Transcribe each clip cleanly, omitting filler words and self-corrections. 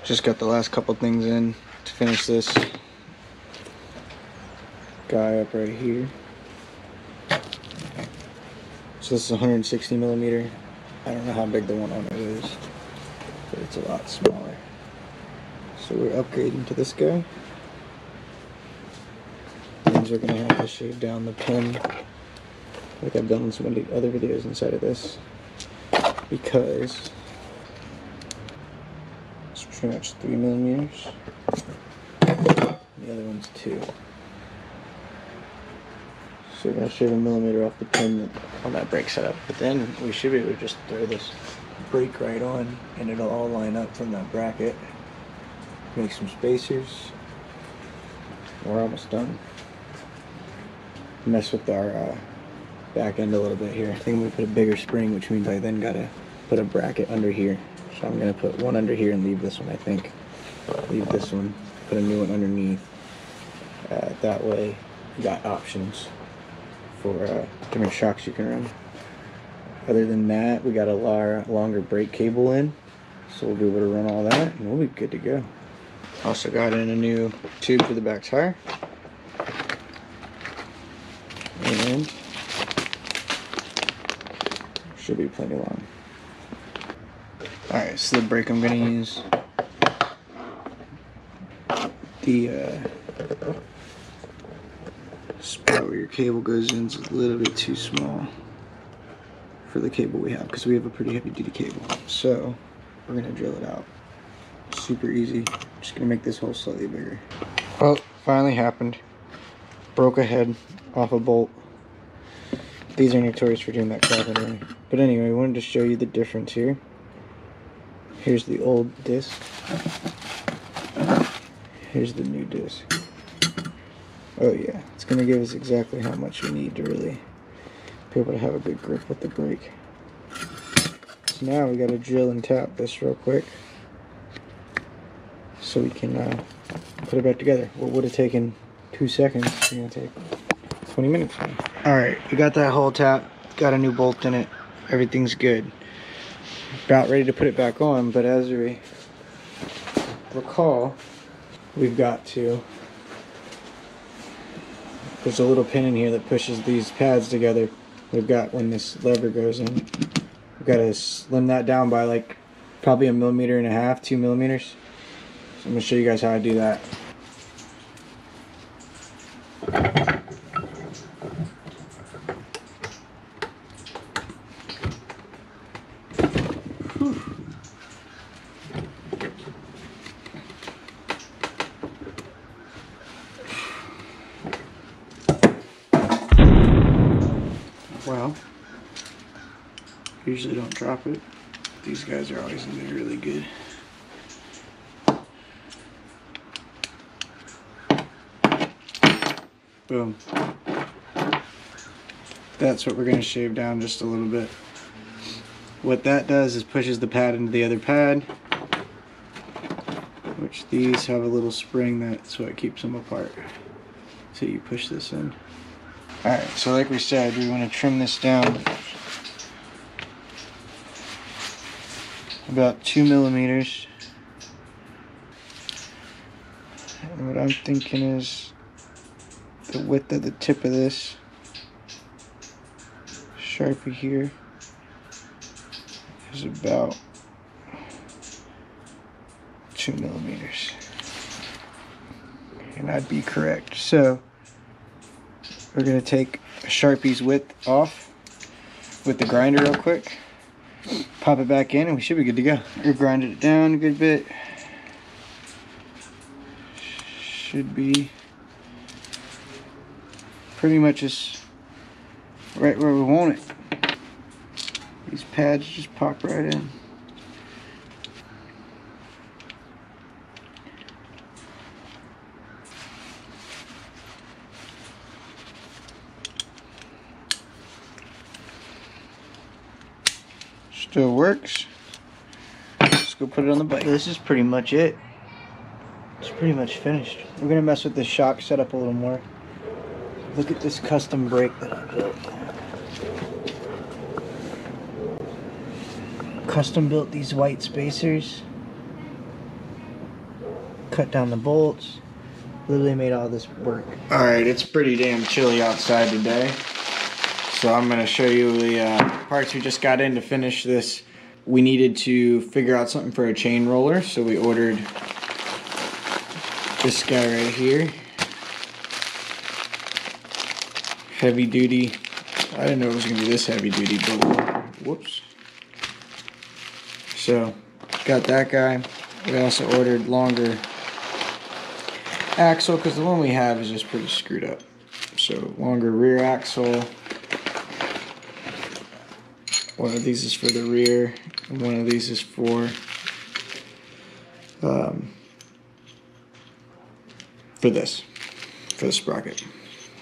Just got the last couple things in to finish this guy up right here. So this is 160 millimeter. I don't know how big the one on it is, but it's a lot smaller. So we're upgrading to this guy. Means we're gonna have to shave down the pin, like I've done in some of the other videos inside of this, because it's pretty much 3 millimeters. The other one's 2. So we're gonna shave a millimeter off the pin on that brake setup, but then we should be able to just throw this brake right on, and it'll all line up from that bracket. Make some spacers. We're almost done. Mess with our back end a little bit here. I think we put a bigger spring, which means I then gotta put a bracket under here. So I'm gonna put one under here and leave this one, I think. Leave this one, put a new one underneath. That way you got options for different shocks you can run. Other than that, we got a longer brake cable in, so we'll be able to run all that and we'll be good to go. Also got in a new tube for the back tire. And should be plenty long. Alright, so the brake I'm gonna use, the spot where your cable goes in is a little bit too small for the cable we have, because we have a pretty heavy duty cable. So we're gonna drill it out. Super easy. Just gonna make this hole slightly bigger. Well, finally happened. Broke a head off a bolt. These are notorious for doing that crap anyway. But anyway, I wanted to show you the difference here. Here's the old disc. Here's the new disc. Oh yeah, it's gonna give us exactly how much we need to really be able to have a good grip with the brake. So now we gotta drill and tap this real quick so we can put it back together. What would have taken 2 seconds, it's gonna take 20 minutes now. Alright, we got that hole tapped, got a new bolt in it, everything's good. About ready to put it back on, but as we recall, we've got to, there's a little pin in here that pushes these pads together. We've got, when this lever goes in, we've got to slim that down by like probably 1.5 millimeters, 2 millimeters. So I'm going to show you guys how I do that. Well, usually don't drop it. These guys are always in there really good. Boom. That's what we're going to shave down just a little bit. What that does is pushes the pad into the other pad, which these have a little spring, that's what keeps them apart. So you push this in. Alright, so like we said, we want to trim this down about 2 millimeters. And what I'm thinking is the width of the tip of this Sharpie here is about 2 millimeters. And I'd be correct. So we're going to take a Sharpie's width off with the grinder real quick, pop it back in, and we should be good to go. We grinded it down a good bit. Should be pretty much just right where we want it. These pads just pop right in. Still works. Let's go put it on the bike. This is pretty much it. It's pretty much finished. We're gonna mess with this shock setup a little more. Look at this custom brake that I built. Custom built these white spacers. cut down the bolts. Literally made all this work. All right, it's pretty damn chilly outside today. So I'm gonna show you the parts we just got in to finish this. We needed to figure out something for a chain roller, so we ordered this guy right here. Heavy duty. I didn't know it was gonna be this heavy duty, but whoops. So, got that guy. We also ordered longer axle, because the one we have is just pretty screwed up. So, longer rear axle. One of these is for the rear, and one of these is for the sprocket.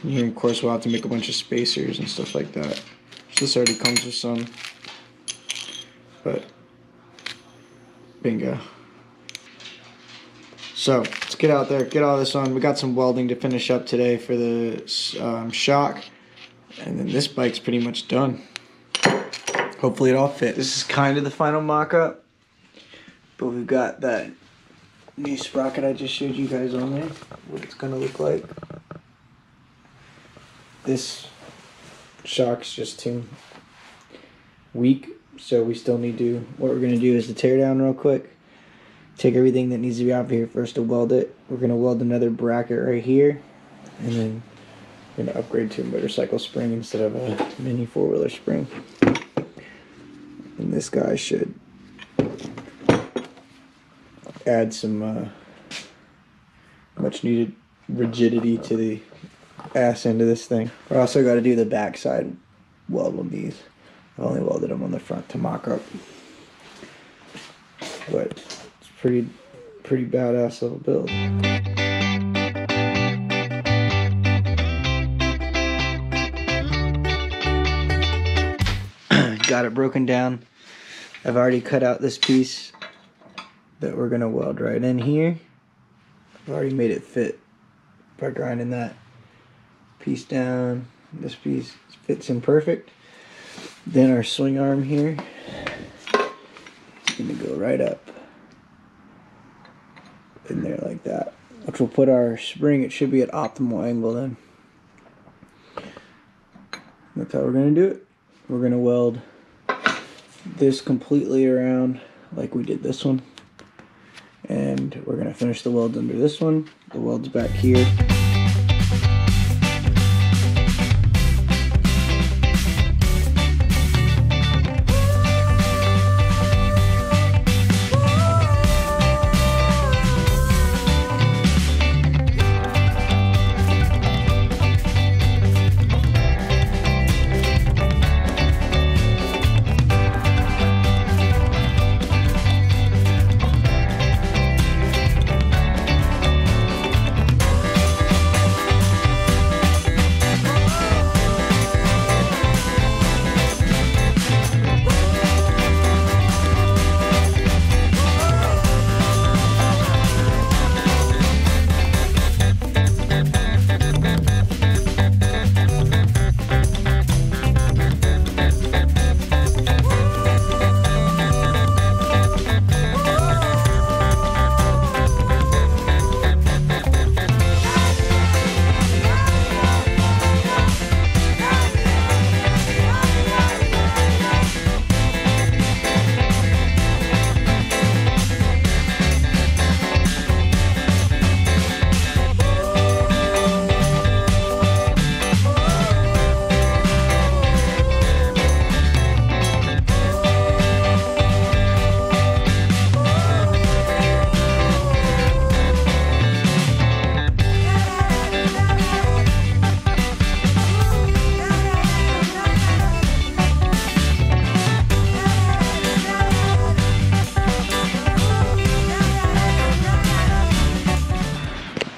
And of course we'll have to make a bunch of spacers and stuff like that. So this already comes with some, but bingo. So let's get out there, get all this on. We got some welding to finish up today for the shock, and then this bike's pretty much done. Hopefully it all fits. This is kind of the final mock-up, but we've got that new sprocket I just showed you guys on there, what it's gonna look like. This shock's just too weak, so we still need to, what we're gonna do is to tear down real quick, take everything that needs to be out of here first to weld it. We're gonna weld another bracket right here, and then we're gonna upgrade to a motorcycle spring instead of a mini four-wheeler spring. And this guy should add some much needed rigidity to the ass end of this thing. We also got to do the backside weld on these. I only welded them on the front to mock up, but it's pretty badass little build. Got it broken down. I've already cut out this piece that we're gonna weld right in here. I've already made it fit by grinding that piece down. This piece fits in perfect. Then our swing arm here is gonna go right up in there like that, which will put our spring, it should be at optimal angle then. That's how we're gonna do it. We're gonna weld this completely around like we did this one, and we're gonna finish the welds under this one. The welds back here.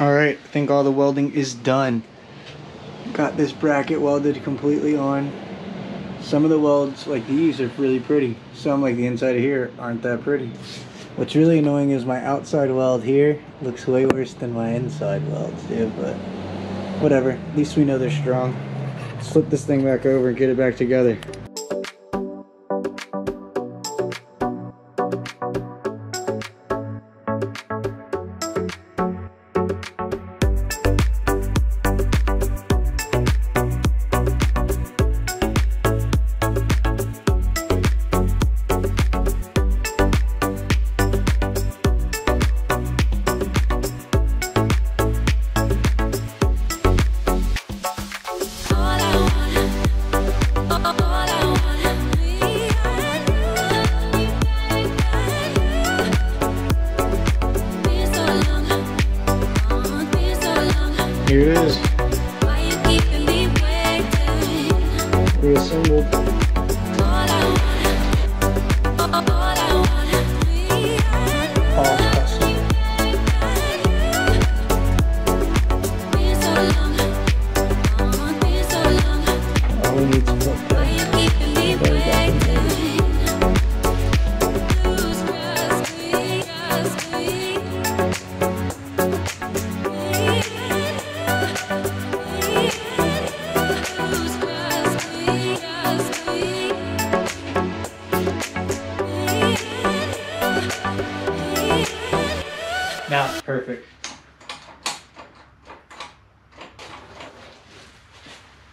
Alright, I think all the welding is done. Got this bracket welded completely on. Some of the welds, like these, are really pretty. Some, like the inside of here, aren't that pretty. What's really annoying is my outside weld here looks way worse than my inside welds do, but whatever. At least we know they're strong. Let's flip this thing back over and get it back together. Here it is. Reassembled. All custom. All we need to put now it's perfect.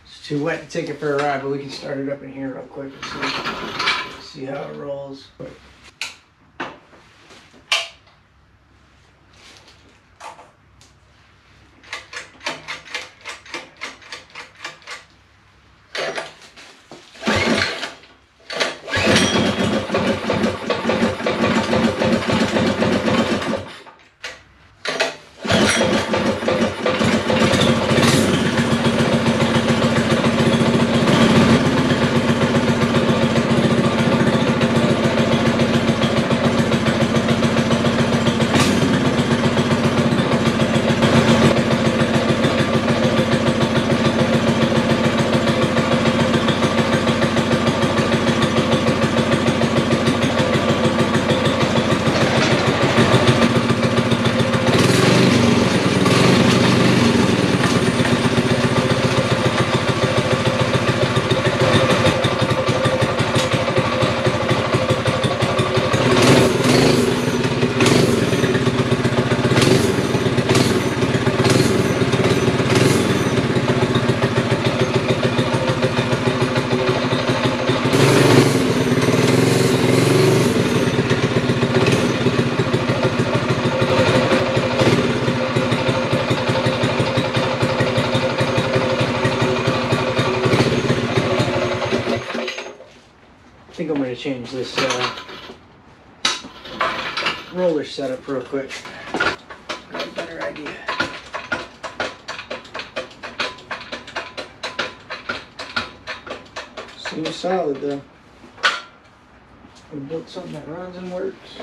It's too wet to take it for a ride, but we can start it up in here real quick and see how it rolls. I think I'm going to change this roller setup real quick. Got a better idea. Seems solid though. We built something that runs and works.